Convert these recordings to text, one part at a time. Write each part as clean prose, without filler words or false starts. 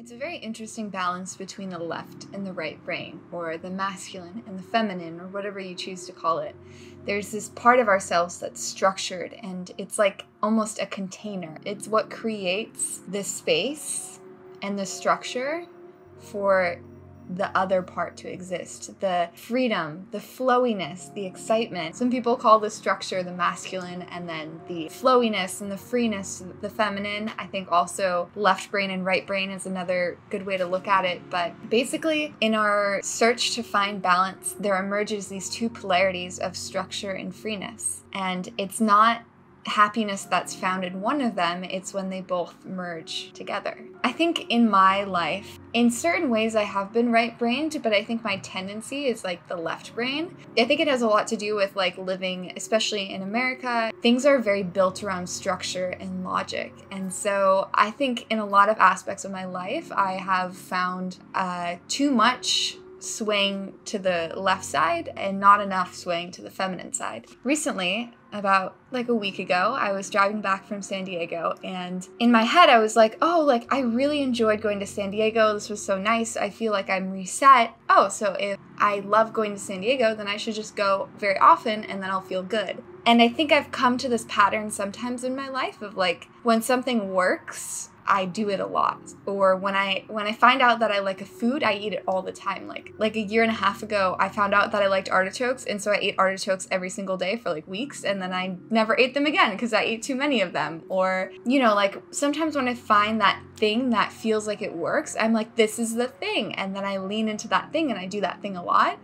It's a very interesting balance between the left and the right brain, or the masculine and the feminine, or whatever you choose to call it. There's this part of ourselves that's structured, and it's like almost a container. It's what creates the space and the structure for the other part to exist. The freedom, the flowiness, the excitement. Some people call the structure the masculine, and then the flowiness and the freeness, the feminine. I think also left brain and right brain is another good way to look at it. But basically, in our search to find balance, there emerges these two polarities of structure and freeness. And it's not happiness that's found in one of them, it's when they both merge together. I think in my life, in certain ways I have been right-brained, but I think my tendency is like the left brain. I think it has a lot to do with like living, especially in America, things are very built around structure and logic. And so I think in a lot of aspects of my life, I have found too much swaying to the left side and not enough swaying to the feminine side. Recently, about like a week ago, I was driving back from San Diego, and in my head I was like, oh, like I really enjoyed going to San Diego. This was so nice. I feel like I'm reset. Oh, so if I love going to San Diego, then I should just go very often and then I'll feel good. And I think I've come to this pattern sometimes in my life of like, when something works, I do it a lot. Or when I find out that I like a food, I eat it all the time. Like a year and a half ago, I found out that I liked artichokes, and so I ate artichokes every single day for like weeks, and then I never ate them again because I ate too many of them. Or, you know, like sometimes when I find that thing that feels like it works, I'm like, this is the thing. And then I lean into that thing and I do that thing a lot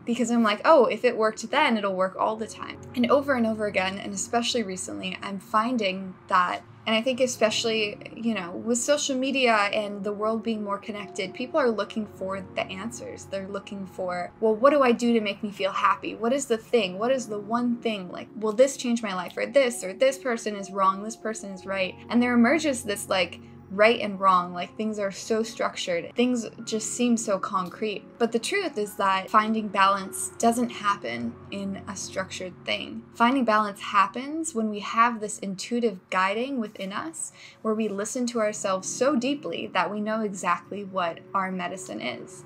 because I'm like, oh, if it worked then, it'll work all the time. And over again, and especially recently, I'm finding that. And I think especially, you know, with social media and the world being more connected, people are looking for the answers. They're looking for, well, what do I do to make me feel happy? What is the thing? What is the one thing? Like, will this change my life? Or this person is wrong, this person is right. And there emerges this like right and wrong, like things are so structured, things just seem so concrete. But the truth is that finding balance doesn't happen in a structured thing. Finding balance happens when we have this intuitive guiding within us, where we listen to ourselves so deeply that we know exactly what our medicine is.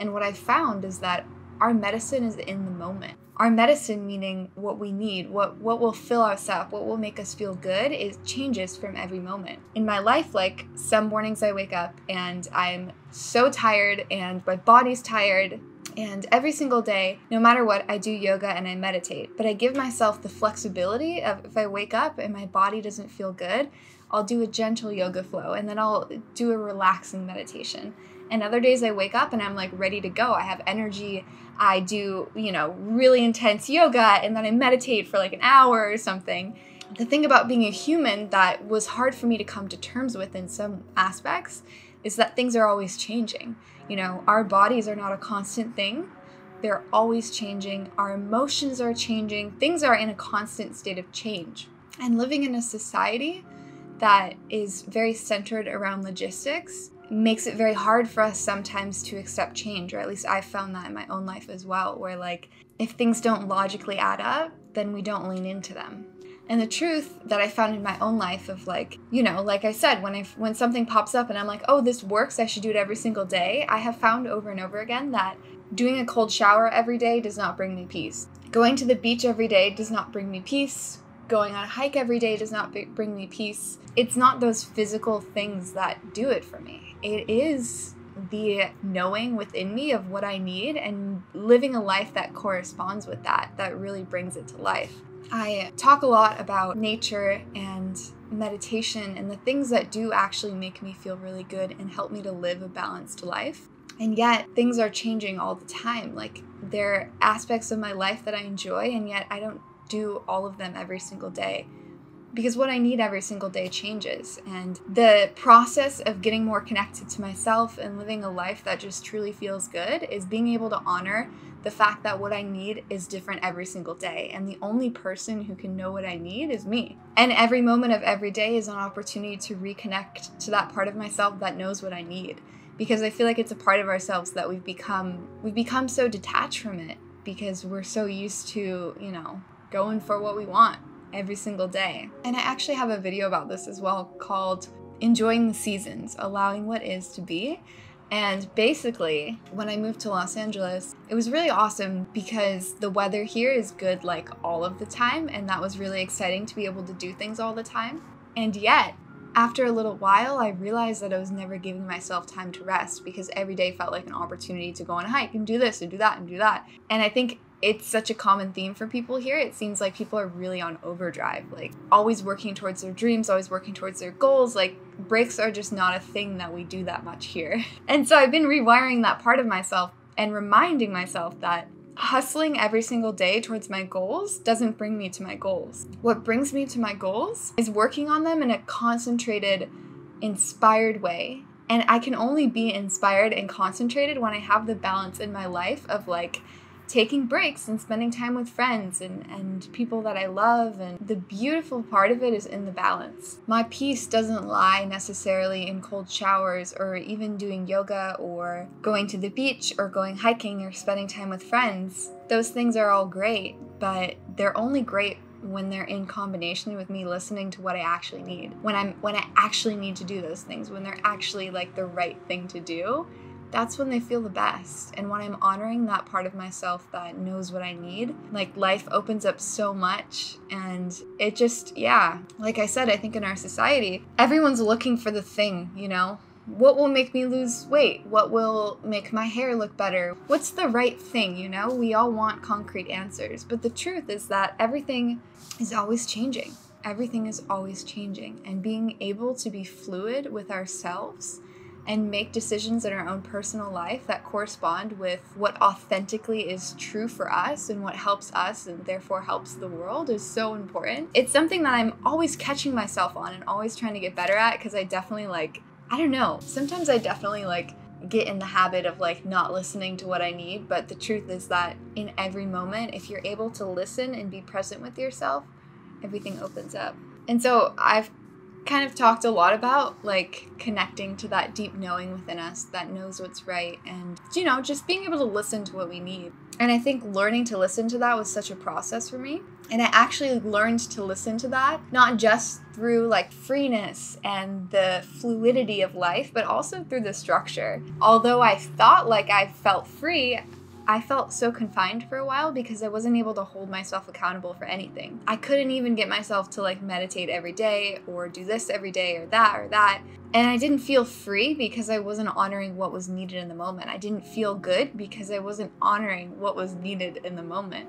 And what I've found is that our medicine is in the moment. Our medicine, meaning what we need, what will fill us up, what will make us feel good, it changes from every moment. In my life, like some mornings I wake up and I'm so tired and my body's tired, and every single day, no matter what, I do yoga and I meditate. But I give myself the flexibility of if I wake up and my body doesn't feel good, I'll do a gentle yoga flow and then I'll do a relaxing meditation. And other days I wake up and I'm like ready to go. I have energy. I do, you know, really intense yoga and then I meditate for like an hour or something. The thing about being a human that was hard for me to come to terms with in some aspects is that things are always changing. You know, our bodies are not a constant thing. They're always changing. Our emotions are changing. Things are in a constant state of change. And living in a society that is very centered around logistics makes it very hard for us sometimes to accept change, or at least I've found that in my own life as well, where like if things don't logically add up, then we don't lean into them. And the truth that I found in my own life of like, you know, like I said, when something pops up and I'm like, oh, this works, I should do it every single day, I have found over and over again that doing a cold shower every day does not bring me peace. Going to the beach every day does not bring me peace. Going on a hike every day does not bring me peace. It's not those physical things that do it for me. It is the knowing within me of what I need and living a life that corresponds with that really brings it to life. I talk a lot about nature and meditation and the things that do actually make me feel really good and help me to live a balanced life. And yet things are changing all the time. Like there are aspects of my life that I enjoy, and yet I don't do all of them every single day, because what I need every single day changes. And the process of getting more connected to myself and living a life that just truly feels good is being able to honor the fact that what I need is different every single day. And the only person who can know what I need is me. And every moment of every day is an opportunity to reconnect to that part of myself that knows what I need. Because I feel like it's a part of ourselves that we've become so detached from it because we're so used to, you know, going for what we want every single day. And I actually have a video about this as well called enjoying the seasons, allowing what is to be. And basically, when I moved to Los Angeles, it was really awesome because the weather here is good like all of the time, and that was really exciting to be able to do things all the time. And yet, after a little while, I realized that I was never giving myself time to rest because every day felt like an opportunity to go on a hike and do this and do that and do that. And I think it's such a common theme for people here. It seems like people are really on overdrive, like always working towards their dreams, always working towards their goals. Like breaks are just not a thing that we do that much here. And so I've been rewiring that part of myself and reminding myself that hustling every single day towards my goals doesn't bring me to my goals. What brings me to my goals is working on them in a concentrated, inspired way. And I can only be inspired and concentrated when I have the balance in my life of like taking breaks and spending time with friends and people that I love. And the beautiful part of it is in the balance. My peace doesn't lie necessarily in cold showers or even doing yoga or going to the beach or going hiking or spending time with friends. Those things are all great, but they're only great when they're in combination with me listening to what I actually need. When I actually need to do those things, when they're actually like the right thing to do, that's when they feel the best. And when I'm honoring that part of myself that knows what I need, like life opens up so much. And it just, yeah, like I said, I think in our society, everyone's looking for the thing, you know? What will make me lose weight? What will make my hair look better? What's the right thing, you know? We all want concrete answers. But the truth is that everything is always changing. Everything is always changing. And being able to be fluid with ourselves and make decisions in our own personal life that correspond with what authentically is true for us and what helps us and therefore helps the world is so important. It's something that I'm always catching myself on and always trying to get better at because I definitely I don't know, sometimes I definitely get in the habit of not listening to what I need, but the truth is that in every moment, if you're able to listen and be present with yourself, everything opens up. And so I've kind of talked a lot about connecting to that deep knowing within us that knows what's right and, just being able to listen to what we need. And I think learning to listen to that was such a process for me. And I actually learned to listen to that, not just through freeness and the fluidity of life, but also through the structure. Although I thought I felt free, I felt so confined for a while because I wasn't able to hold myself accountable for anything. I couldn't even get myself to meditate every day or do this every day or that. And I didn't feel free because I wasn't honoring what was needed in the moment. I didn't feel good because I wasn't honoring what was needed in the moment.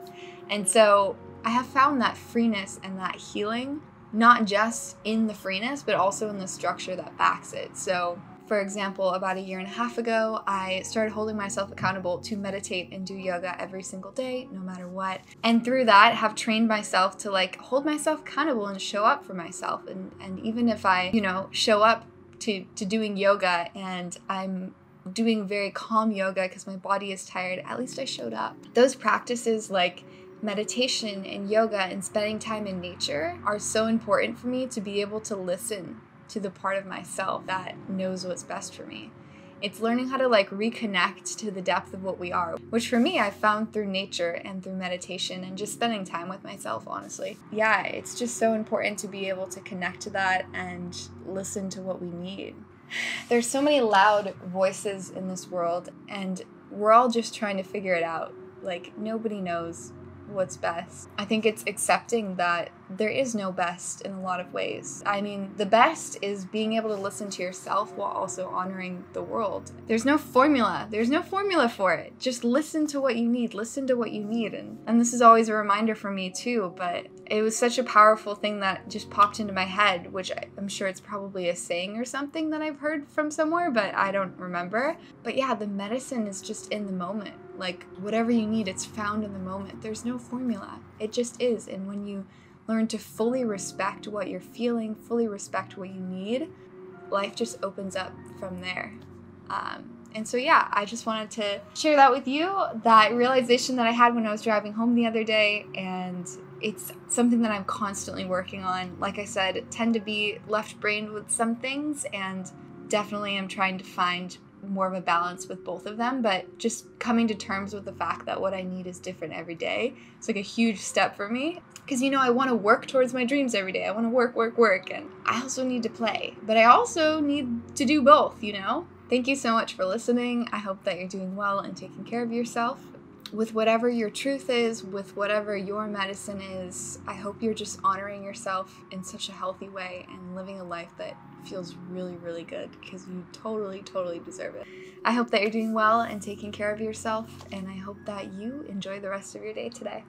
And so I have found that freeness and that healing, not just in the freeness, but also in the structure that backs it. So for example, about 1.5 years ago, I started holding myself accountable to meditate and do yoga every single day, no matter what. And through that, have trained myself to hold myself accountable and show up for myself. And even if I, show up to doing yoga and I'm doing very calm yoga because my body is tired, at least I showed up. Those practices meditation and yoga and spending time in nature are so important for me to be able to listen to the part of myself that knows what's best for me. It's learning how to reconnect to the depth of what we are, which for me I found through nature and through meditation and just spending time with myself, honestly. Yeah, it's just so important to be able to connect to that and listen to what we need. There's so many loud voices in this world and we're all just trying to figure it out. Nobody knows what's best. I think it's accepting that there is no best in a lot of ways. I mean, the best is being able to listen to yourself while also honoring the world. There's no formula. There's no formula for it. Just listen to what you need. Listen to what you need. And this is always a reminder for me too, but it was such a powerful thing that just popped into my head, which I'm sure it's probably a saying or something that I've heard from somewhere, but I don't remember. But yeah, the medicine is just in the moment. Whatever you need, it's found in the moment. There's no formula. It just is. And when you learn to fully respect what you're feeling, fully respect what you need, life just opens up from there. And so yeah, I just wanted to share that with you, that realization that I had when I was driving home the other day, and it's something that I'm constantly working on. Like I said, tend to be left-brained with some things, and definitely I'm trying to find more of a balance with both of them, but just coming to terms with the fact that what I need is different every day. It's a huge step for me. Because, you know, I want to work towards my dreams every day. I want to work, work, work. And I also need to play. But I also need to do both, you know? Thank you so much for listening. I hope that you're doing well and taking care of yourself. With whatever your truth is, with whatever your medicine is, I hope you're just honoring yourself in such a healthy way and living a life that feels really, really good, because you totally, totally deserve it. I hope that you're doing well and taking care of yourself, and I hope that you enjoy the rest of your day today.